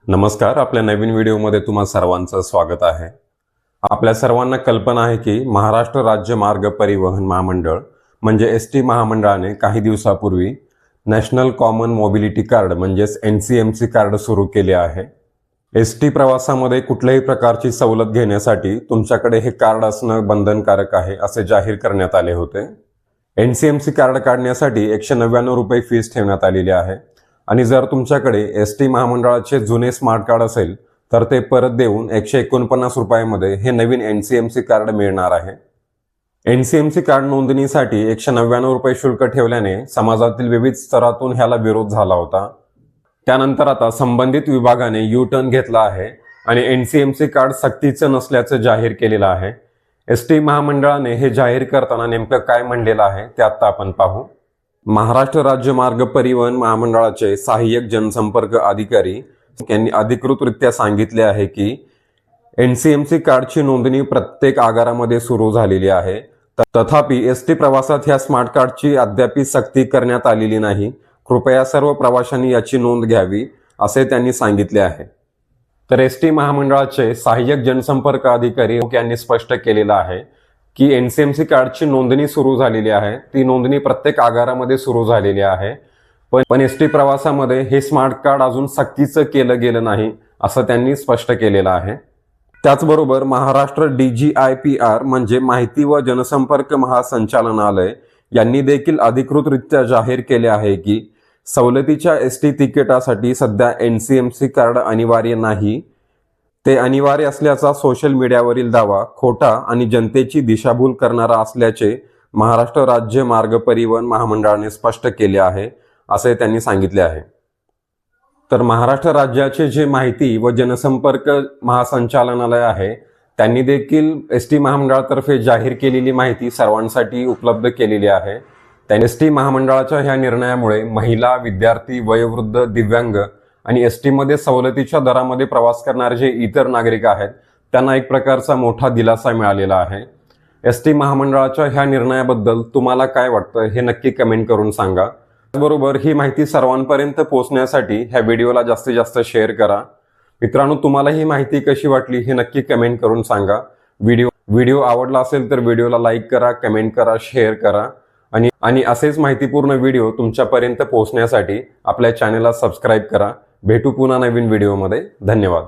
नमस्कार. आपल्या नवीन व्हिडिओमध्ये तुम्हा सर्वांचं स्वागत आहे. आपल्या सर्वांना कल्पना आहे की महाराष्ट्र राज्य मार्ग परिवहन महामंडळ म्हणजे एसटी महामंडळाने काही दिवसापूर्वी नॅशनल कॉमन मोबिलिटी कार्ड म्हणजेच NCMC कार्ड सुरू केले आहे. एसटी प्रवासामध्ये कुठल्याही प्रकारची सवलत घेण्यासाठी तुमच्याकडे हे कार्ड असणं बंधनकारक आहे असे जाहीर करण्यात आले होते. NCMC कार्ड काढण्यासाठी 199 रुपये फीस ठेवण्यात आलेली आहे आणि जर तुमच्याकडे एसटी महामंडळाचे जुने स्मार्ट कार्ड असेल तर ते परत देऊन 149 रुपयामध्ये हे नवीन NCMC कार्ड मिळणार आहे. NCMC कार्ड नोंदणीसाठी 199 रुपये शुल्क ठेवल्याने समाजातील विविध स्तरातून ह्याला विरोध झाला होता. त्यानंतर आता संबंधित विभागाने U-टर्न घेतला आहे आणि NCMC कार्ड सक्तीचं नसल्याचं जाहीर केलेलं आहे. एसटी महामंडळाने हे जाहीर करताना नेमकं काय म्हणलेलं आहे ते आता आपण पाहू. महाराष्ट्र राज्य मार्ग परिवहन महामंडळाचे सहाय्यक जनसंपर्क अधिकारी यांनी अधिकृतरित्या सांगितले आहे की NCMC कार्डची नोंदणी प्रत्येक आगारामध्ये सुरू झालेली आहे. तथापि एसटी प्रवासात ह्या स्मार्ट कार्डची अद्याप सक्ती करण्यात आलेली नाही. कृपया सर्व प्रवाशांनी याची नोंद घ्यावी असे त्यांनी सांगितले आहे. तर एसटी महामंडळाचे सहाय्यक जनसंपर्क अधिकारी यांनी स्पष्ट केलेलं आहे की NCMC कार्डची नोंदणी सुरू झालेली आहे. ती नोंदणी प्रत्येक आगारामध्ये सुरू झालेली आहे. पण एसटी प्रवासामध्ये हे स्मार्ट कार्ड अजून सक्तीचं केलं गेलं नाही असं त्यांनी स्पष्ट केलेलं आहे. त्याचबरोबर महाराष्ट्र DGIPR म्हणजे माहिती व जनसंपर्क महासंचालनालय यांनी देखील अधिकृतरित्या जाहीर केले आहे की सवलतीच्या एसटी तिकिटासाठी सध्या NCMC कार्ड अनिवार्य नाही. ते अनिवार्य असल्याचा सोशल मीडियावरील दावा खोटा आणि जनतेची दिशाभूल करणारा असल्याचे महाराष्ट्र राज्य मार्ग परिवहन महामंडळाने स्पष्ट केले आहे असे त्यांनी सांगितले आहे. तर महाराष्ट्र राज्याचे जे माहिती व जनसंपर्क महासंचालनालय आहे त्यांनी देखील एसटी महामंडळातर्फे जाहीर केलेली माहिती सर्वांसाठी उपलब्ध केलेली आहे. एसटी महामंडळाच्या ह्या निर्णयामुळे महिला, विद्यार्थी, वयोवृद्ध, दिव्यांग आणि एसटीमध्ये सवलतीच्या दरामध्ये प्रवास करणारे जे इतर नागरिक आहेत त्यांना एक प्रकारचा मोठा दिलासा मिळालेला आहे. एसटी महामंडळाच्या ह्या निर्णयाबद्दल तुम्हाला काय वाटतं हे नक्की कमेंट करून सांगा. त्याचबरोबर ही माहिती सर्वांपर्यंत पोहोचण्यासाठी ह्या व्हिडिओला जास्तीत जास्त शेअर करा. मित्रांनो, तुम्हाला ही माहिती कशी वाटली हे नक्की कमेंट करून सांगा. व्हिडिओ आवडला असेल तर व्हिडिओला लाईक करा, कमेंट करा, शेअर करा आणि असेच माहितीपूर्ण व्हिडिओ तुमच्यापर्यंत पोहोचण्यासाठी आपल्या चॅनलला सबस्क्राईब करा. भेटू पुन्हा नवीन व्हिडिओमध्ये. धन्यवाद.